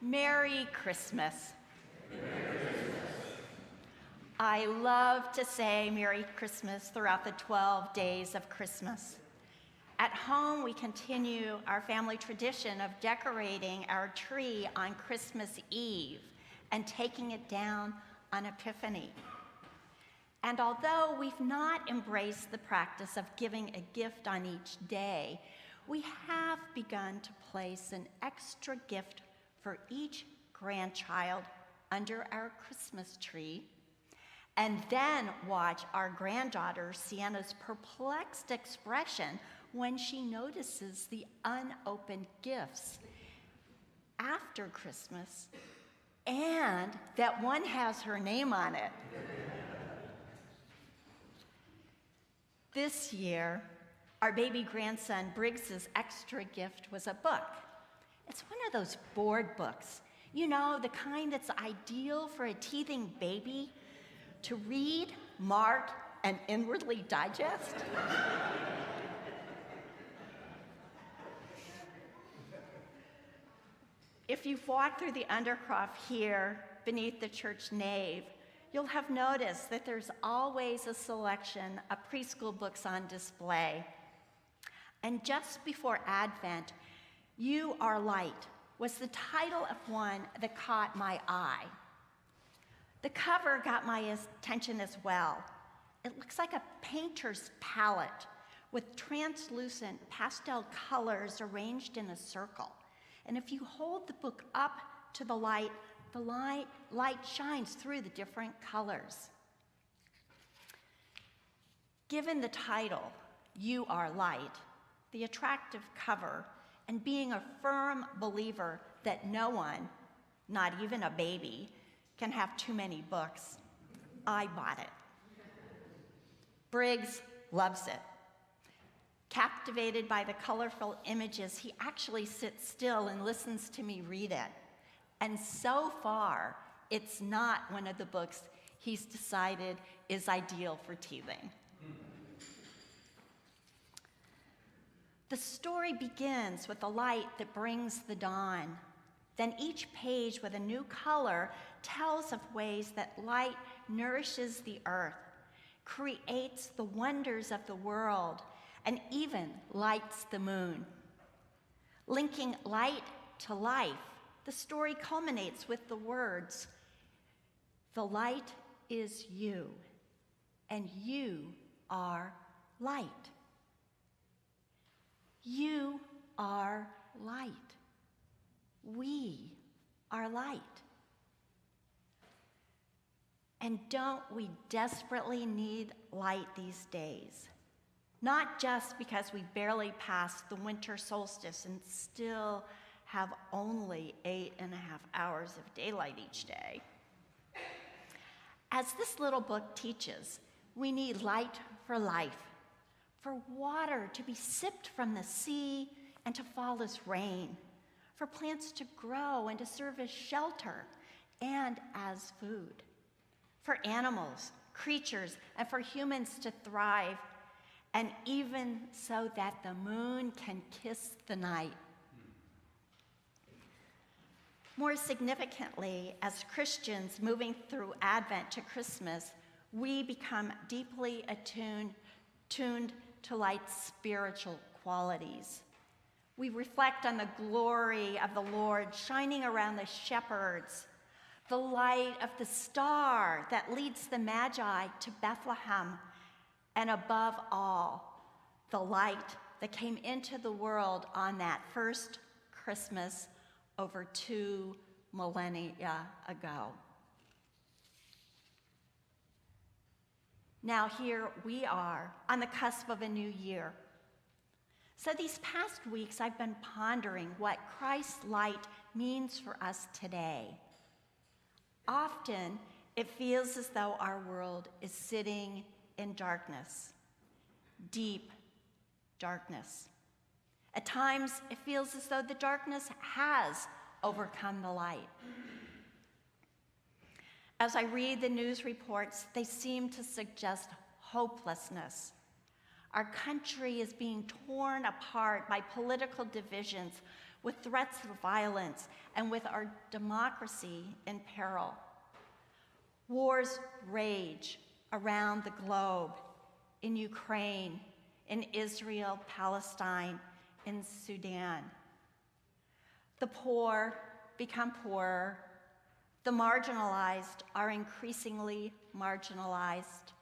Merry Christmas. I love to say Merry Christmas throughout the 12 days of Christmas. At home, we continue our family tradition of decorating our tree on Christmas Eve and taking it down on Epiphany. And although we've not embraced the practice of giving a gift on each day, we have begun to place an extra gift for each grandchild under our Christmas tree, and then watch our granddaughter Sienna's perplexed expression when she notices the unopened gifts after Christmas and that one has her name on it. This year, our baby grandson Briggs's extra gift was a book. It's one of those board books, you know, the kind that's ideal for a teething baby to read, mark, and inwardly digest. If you've walked through the undercroft here beneath the church nave, you'll have noticed that there's always a selection of preschool books on display. And just before Advent, You Are Light was the title of one that caught my eye. The cover got my attention as well. It looks like a painter's palette with translucent pastel colors arranged in a circle. And if you hold the book up to the light shines through the different colors. Given the title, You Are Light, the attractive cover, and being a firm believer that no one, not even a baby, can have too many books, I bought it. Briggs loves it. Captivated by the colorful images, he actually sits still and listens to me read it. And so far, it's not one of the books he's decided is ideal for teething. The story begins with the light that brings the dawn. Then each page with a new color tells of ways that light nourishes the earth, creates the wonders of the world, and even lights the moon. Linking light to life, the story culminates with the words, "The light is you, and you are light." You are light. We are light. And don't we desperately need light these days? Not just because we barely passed the winter solstice and still have only 8.5 hours of daylight each day. As this little book teaches, we need light for life, for water to be sipped from the sea and to fall as rain, for plants to grow and to serve as shelter and as food, for animals, creatures, and for humans to thrive, and even so that the moon can kiss the night. More significantly, as Christians moving through Advent to Christmas, we become deeply tuned to light's spiritual qualities. We reflect on the glory of the Lord shining around the shepherds, the light of the star that leads the Magi to Bethlehem, and above all, the light that came into the world on that first Christmas over 2 millennia ago. Now here we are on the cusp of a new year. So these past weeks I've been pondering what Christ's light means for us today. Often it feels as though our world is sitting in darkness, deep darkness. At times it feels as though the darkness has overcome the light. As I read the news reports, they seem to suggest hopelessness. Our country is being torn apart by political divisions with threats of violence, and with our democracy in peril. Wars rage around the globe, in Ukraine, in Israel, Palestine, in Sudan. The poor become poorer. The marginalized are increasingly marginalized.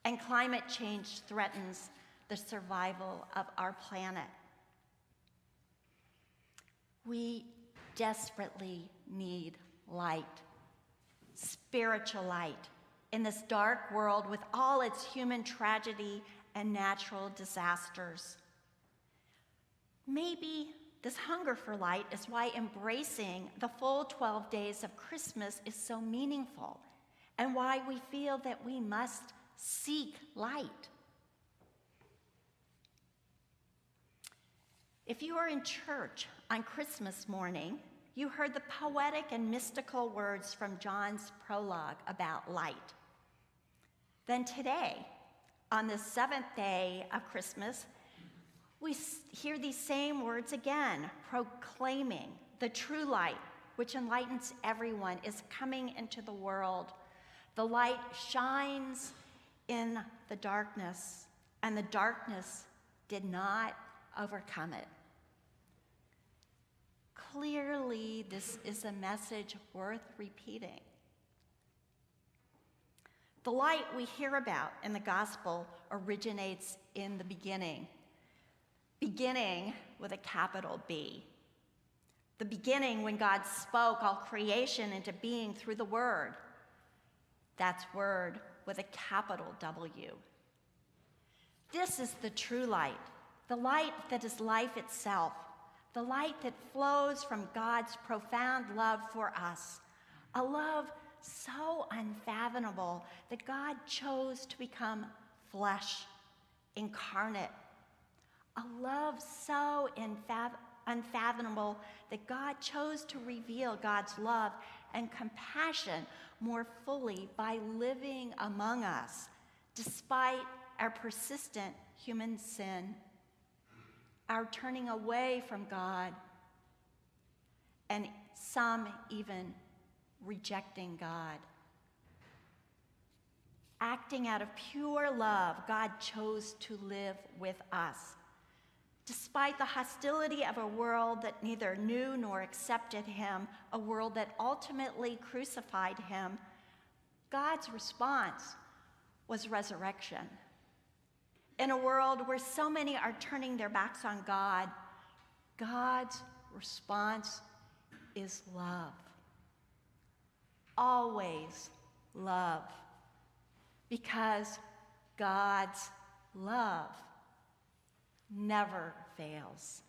And climate change threatens the survival of our planet. We desperately need light, spiritual light, in this dark world with all its human tragedy and natural disasters. Maybe this hunger for light is why embracing the full 12 days of Christmas is so meaningful, and why we feel that we must seek light. If you were in church on Christmas morning, you heard the poetic and mystical words from John's prologue about light. Then today, on the seventh day of Christmas, we hear these same words again, proclaiming the true light, which enlightens everyone, is coming into the world. The light shines in the darkness, and the darkness did not overcome it. Clearly, this is a message worth repeating. The light we hear about in the gospel originates in the beginning with a capital B. The beginning when God spoke all creation into being through the Word. That's Word with a capital W. This is the true light, the light that is life itself, the light that flows from God's profound love for us, a love so unfathomable that God chose to become flesh, incarnate, a love so unfathomable that God chose to reveal God's love and compassion more fully by living among us, despite our persistent human sin, our turning away from God, and some even rejecting God. Acting out of pure love, God chose to live with us. Despite the hostility of a world that neither knew nor accepted him, a world that ultimately crucified him, God's response was resurrection. In a world where so many are turning their backs on God, God's response is love. Always love. Because God's love never fails.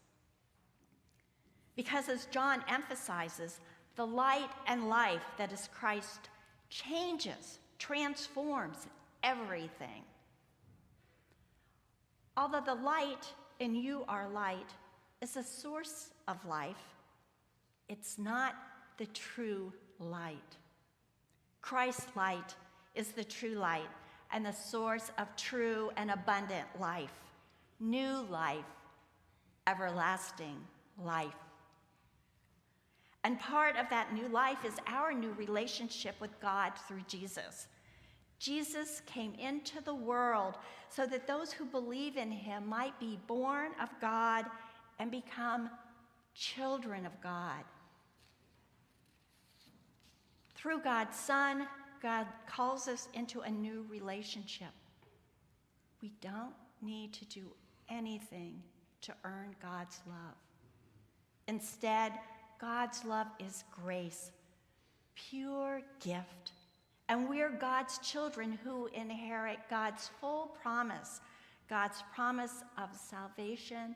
Because as John emphasizes, the light and life that is Christ changes, transforms everything. Although the light in you are light is a source of life, it's not the true light. Christ's light is the true light and the source of true and abundant life, new life, everlasting life. And part of that new life is our new relationship with God through Jesus. Jesus came into the world so that those who believe in him might be born of God and become children of God. Through God's Son, God calls us into a new relationship. We don't need to do anything to earn God's love. Instead, God's love is grace, pure gift. And we're God's children who inherit God's full promise, God's promise of salvation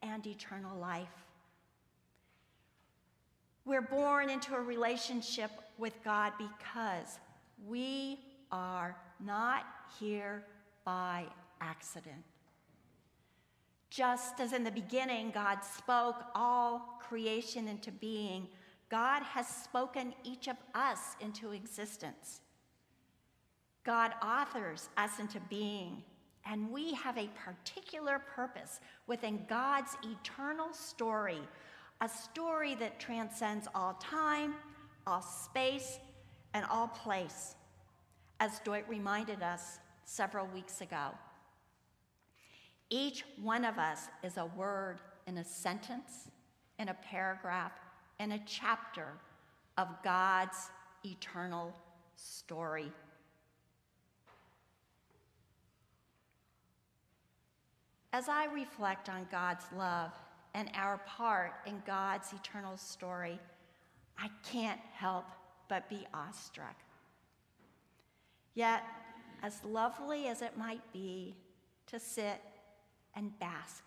and eternal life. We're born into a relationship with God because we are not here by accident. Just as in the beginning God spoke all creation into being, God has spoken each of us into existence. God authors us into being, and we have a particular purpose within God's eternal story a story that transcends all time, all space, and all place, as Dwight reminded us several weeks ago. Each one of us is a word in a sentence, in a paragraph, in a chapter of God's eternal story. As I reflect on God's love and our part in God's eternal story, I can't help but be awestruck. Yet, as lovely as it might be to sit and bask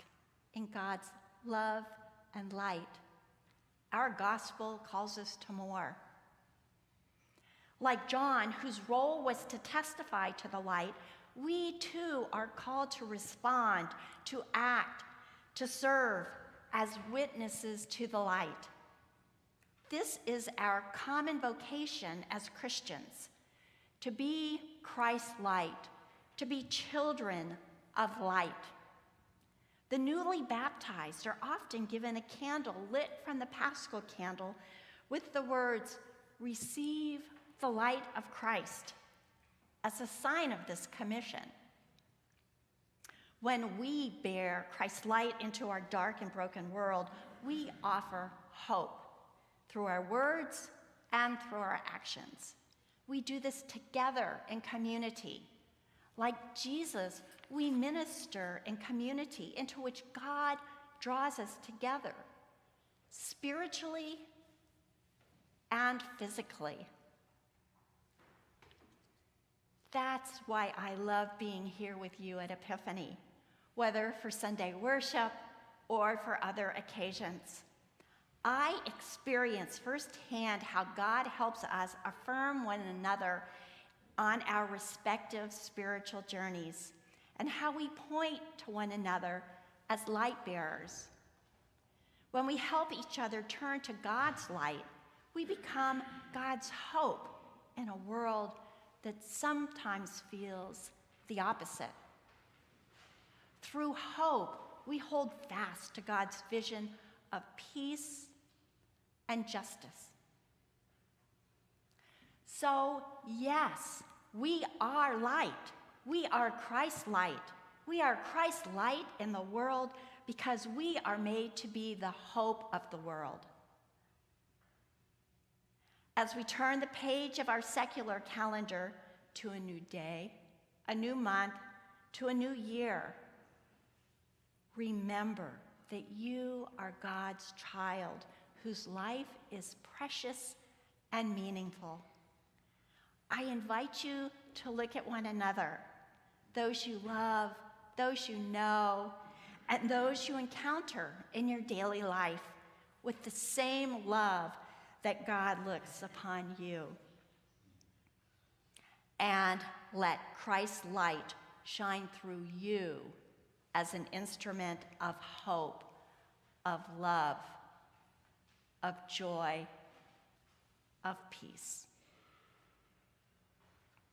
in God's love and light, our gospel calls us to more. Like John, whose role was to testify to the light, we too are called to respond, to act, to serve as witnesses to the light. This is our common vocation as Christians, to be Christ's light, to be children of light. The newly baptized are often given a candle lit from the Paschal candle with the words, "Receive the light of Christ," as a sign of this commission. When we bear Christ's light into our dark and broken world, we offer hope through our words and through our actions. We do this together in community. Like Jesus, we minister in community into which God draws us together, spiritually and physically. That's why I love being here with you at Epiphany, whether for Sunday worship or for other occasions. I experience firsthand how God helps us affirm one another on our respective spiritual journeys, and how we point to one another as light bearers. When we help each other turn to God's light, we become God's hope in a world that sometimes feels the opposite. Through hope, we hold fast to God's vision of peace and justice. So, yes, we are light. We are Christ's light. We are Christ's light in the world because we are made to be the hope of the world. As we turn the page of our secular calendar to a new day, a new month, to a new year, remember that you are God's child whose life is precious and meaningful. I invite you to look at one another, those you love, those you know, and those you encounter in your daily life with the same love that God looks upon you. And let Christ's light shine through you as an instrument of hope, of love, of joy, of peace.